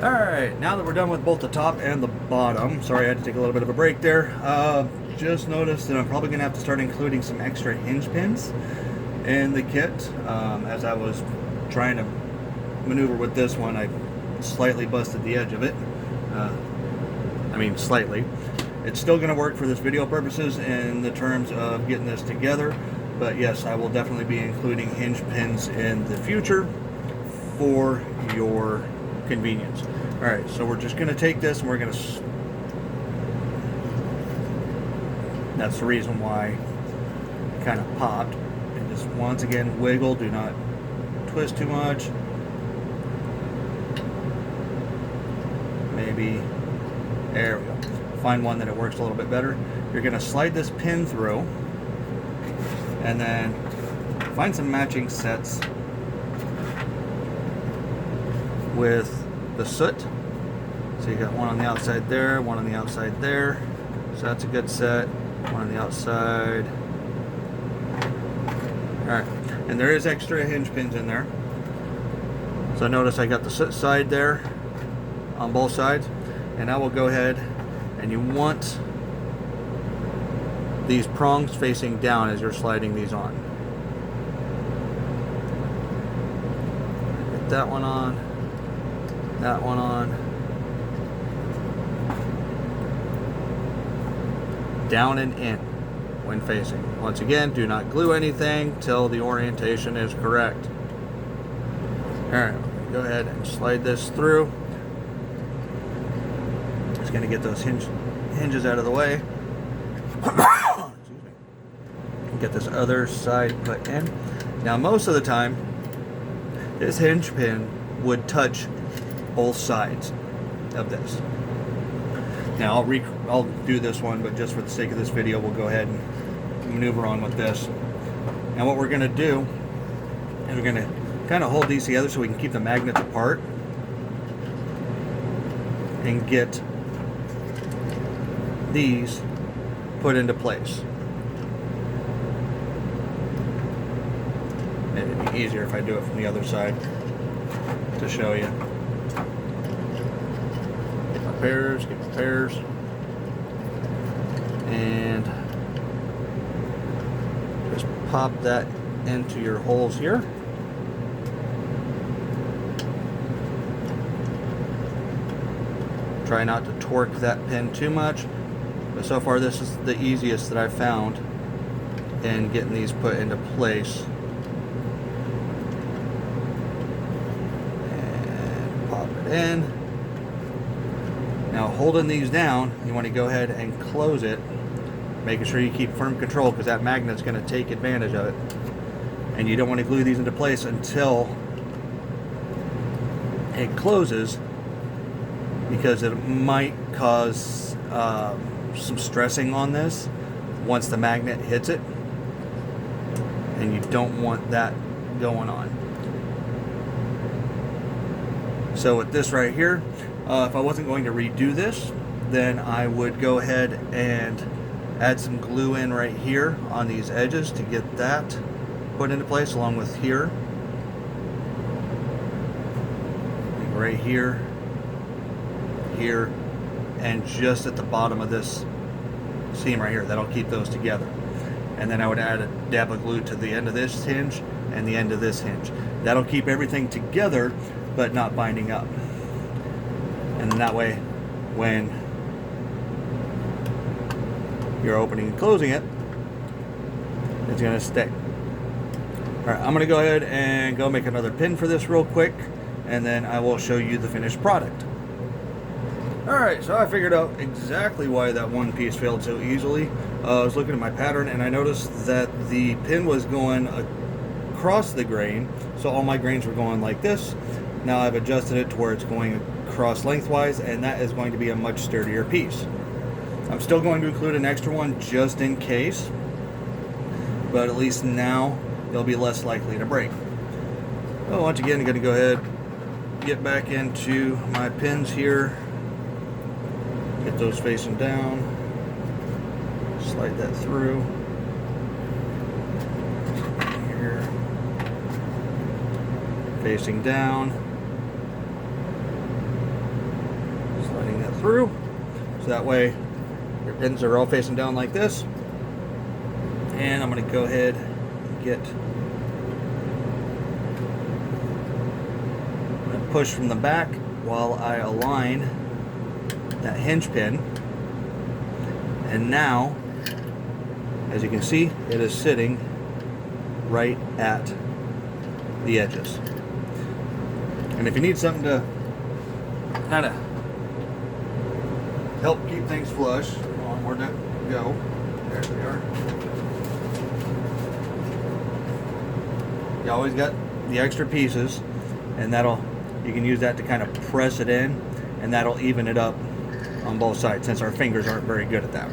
Alright, now that we're done with both the top and the bottom, sorry I had to take a little bit of a break there, just noticed that I'm probably going to have to start including some extra hinge pins in the kit. As I was trying to maneuver with this one, I slightly busted the edge of it. Slightly. It's still going to work for this video purposes in the terms of getting this together, but yes, I will definitely be including hinge pins in the future for your convenience. Alright, so we're just going to take this and we're going to... That's the reason why it kind of popped. And just once again wiggle, do not twist too much. Maybe, there we go. Find one that it works a little bit better. You're going to slide this pin through and then find some matching sets with the soot. So you got one on the outside there, one on the outside there. So that's a good set. One on the outside. Alright, and there is extra hinge pins in there. So notice I got the soot side there on both sides. And I will go ahead, and you want these prongs facing down as you're sliding these on. Get that one on. That one on. Down and in when facing. Once again, do not glue anything till the orientation is correct. Alright, go ahead and slide this through. Just going to get those hinges out of the way. Excuse me. Get this other side put in. Now, most of the time, this hinge pin would touch both sides of this. Now I'll do this one, but just for the sake of this video, we'll go ahead and maneuver on with this. And what we're going to do is we're going to kind of hold these together so we can keep the magnets apart and get these put into place. It'd be easier if I do it from the other side to show you. Get my pairs, and just pop that into your holes here. Try not to torque that pin too much, but so far this is the easiest that I've found in getting these put into place. And pop it in. Now, holding these down, you want to go ahead and close it, making sure you keep firm control because that magnet's going to take advantage of it. And you don't want to glue these into place until it closes, because it might cause some stressing on this once the magnet hits it, and you don't want that going on. So with this right here, if I wasn't going to redo this, then I would go ahead and add some glue in right here on these edges to get that put into place, along with here, right here, here, and just at the bottom of this seam right here. That'll keep those together. And then I would add a dab of glue to the end of this hinge and the end of this hinge. That'll keep everything together but not binding up. And then that way, when you're opening and closing it, it's going to stay. Alright, I'm going to go ahead and go make another pin for this real quick, and then I will show you the finished product. Alright, so I figured out exactly why that one piece failed so easily. I was looking at my pattern and I noticed that the pin was going across the grain, so all my grains were going like this. Now I've adjusted it to where it's going across lengthwise, and that is going to be a much sturdier piece. I'm still going to include an extra one just in case, but at least now they'll be less likely to break. Well, once again, I'm going to go ahead, get back into my pins here, get those facing down, slide that through here, facing down, through. So that way your pins are all facing down like this. And I'm going to go ahead and push from the back while I align that hinge pin. And now, as you can see, it is sitting right at the edges. And if you need something to kind of help keep things flush, where'd that go? There we are. You always got the extra pieces, and you can use that to kind of press it in, and that'll even it up on both sides, since our fingers aren't very good at that.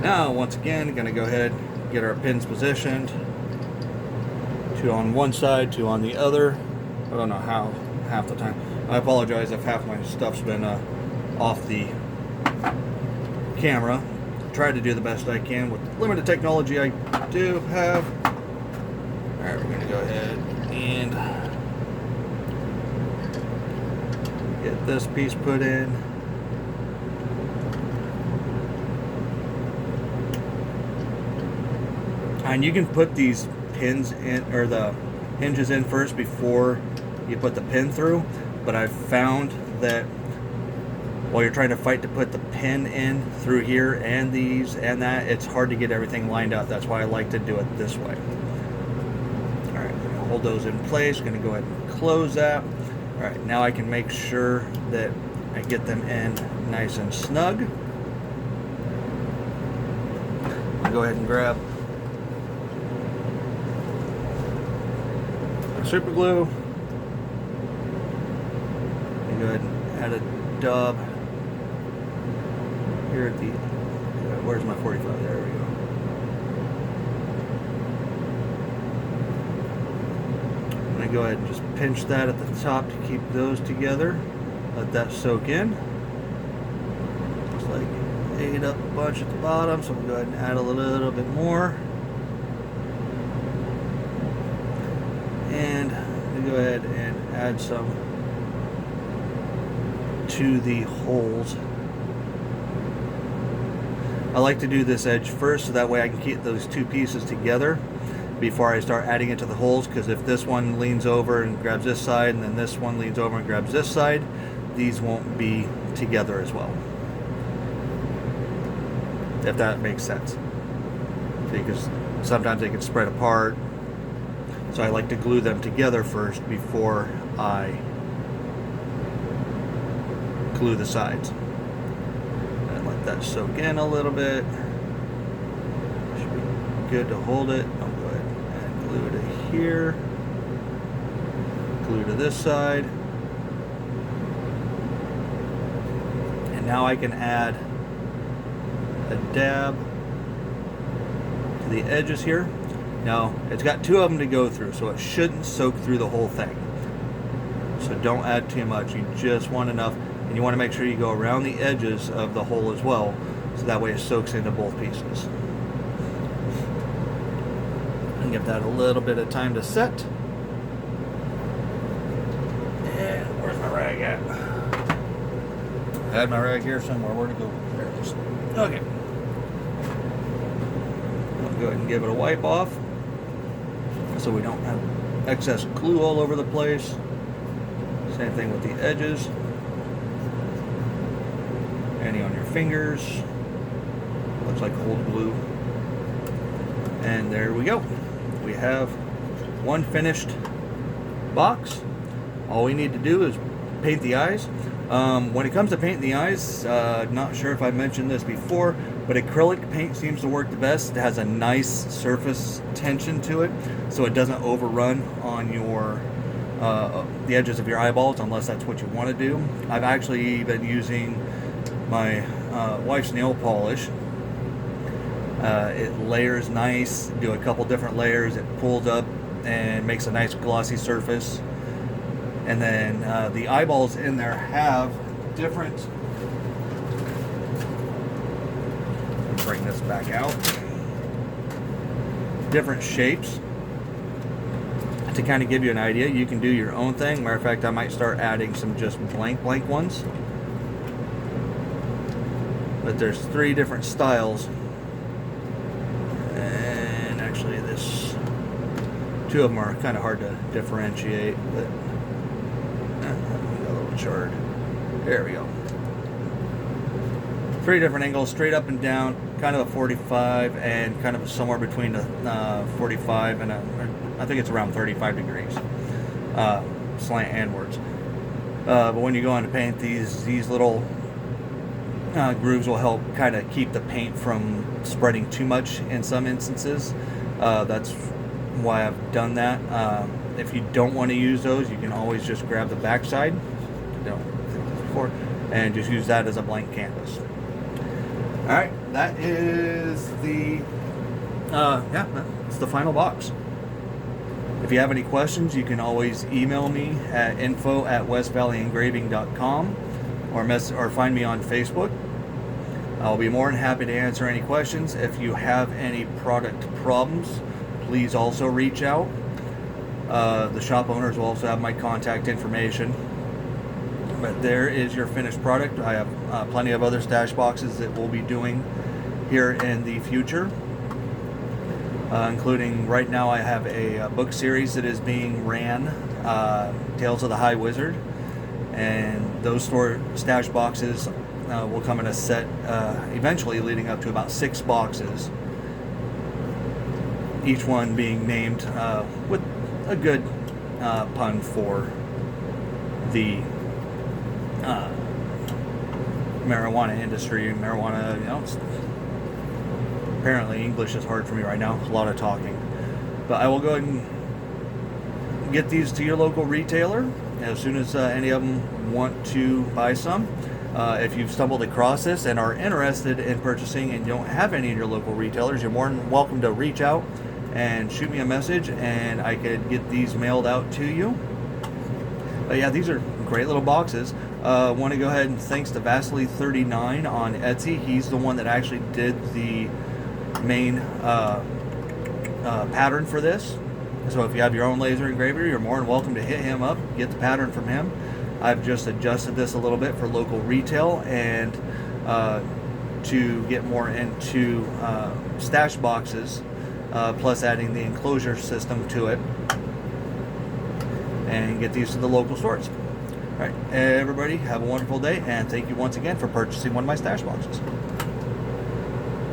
Now, once again, gonna go ahead and get our pins positioned. 2 on one side, 2 on the other. I don't know how half the time. I apologize if half my stuff's been off the camera. Try to do the best I can with the limited technology I do have. Alright, we're gonna go ahead and get this piece put in. And you can put these pins in, or the hinges in first before you put the pin through, but I've found that while you're trying to fight to put the pin in through here and these and that, it's hard to get everything lined up. That's why I like to do it this way. Alright, I'm going to hold those in place. Going to go ahead and close that. Alright, now I can make sure that I get them in nice and snug. I'll go ahead and grab super glue. And go ahead and add a dab here at the, where's my 45? There we go. I'm going to go ahead and just pinch that at the top to keep those together. Let that soak in. Looks like it ate up a bunch at the bottom, so I'm going to go ahead and add a little bit more. And go ahead and add some to the holes. I like to do this edge first, so that way I can keep those 2 pieces together before I start adding it to the holes, because if this one leans over and grabs this side, and then this one leans over and grabs this side, these won't be together as well. If that makes sense. Because sometimes they can spread apart. So I like to glue them together first before I glue the sides. And let that soak in a little bit. Should be good to hold it. I'll go ahead and glue to here. Glue to this side. And now I can add a dab to the edges here. Now, it's got 2 of them to go through, so it shouldn't soak through the whole thing. So don't add too much. You just want enough, and you want to make sure you go around the edges of the hole as well, so that way it soaks into both pieces. And give that a little bit of time to set. And where's my rag at? I had my rag here somewhere. Where'd it go? There it is. Okay. I'll go ahead and give it a wipe off, so we don't have excess glue all over the place. Same thing with the edges. Any on your fingers. Looks like old glue. And there we go. We have one finished box. All we need to do is paint the eyes. When it comes to painting the eyes, not sure if I mentioned this before, but acrylic paint seems to work the best. It has a nice surface tension to it, so it doesn't overrun on your the edges of your eyeballs, unless that's what you want to do. I've actually been using my wife's nail polish. It layers nice, do a couple different layers, it pulls up and makes a nice glossy surface. And then the eyeballs in there have different, bring this back out, different shapes to kind of give you an idea. You can do your own thing. Matter of fact, I might start adding some just blank ones. But there's 3 different styles. And actually 2 of them are kind of hard to differentiate, but a little chart. There we go. 3 different angles, straight up and down, kind of a 45, and kind of somewhere between a 45 and I think it's around 35 degrees, slant handwards. But when you go on to paint, these little grooves will help kind of keep the paint from spreading too much in some instances. That's why I've done that. If you don't want to use those, you can always just grab the back side, and just use that as a blank canvas. Alright, that is that's the final box. If you have any questions, you can always email me at info@westvalleyengraving.com or find me on Facebook. I'll be more than happy to answer any questions. If you have any product problems, please also reach out. The shop owners will also have my contact information. But there is your finished product. I have plenty of other stash boxes that we'll be doing here in the future, including right now I have a book series that is being ran, Tales of the High Wizard, and those stash boxes will come in a set eventually leading up to about 6 boxes, each one being named with a good pun for the marijuana industry. Marijuana, apparently English is hard for me right now. A lot of talking. But I will go ahead and get these to your local retailer as soon as any of them want to buy some. If you've stumbled across this and are interested in purchasing and you don't have any of your local retailers, you're more than welcome to reach out and shoot me a message, and I could get these mailed out to you. But yeah, these are great little boxes. Want to go ahead and thanks to Vasily39 on Etsy. He's the one that actually did the main pattern for this. So if you have your own laser engraver, you're more than welcome to hit him up, get the pattern from him. I've just adjusted this a little bit for local retail and to get more into stash boxes, plus adding the enclosure system to it, and get these to the local stores. All right, everybody, have a wonderful day, and thank you once again for purchasing one of my stash boxes.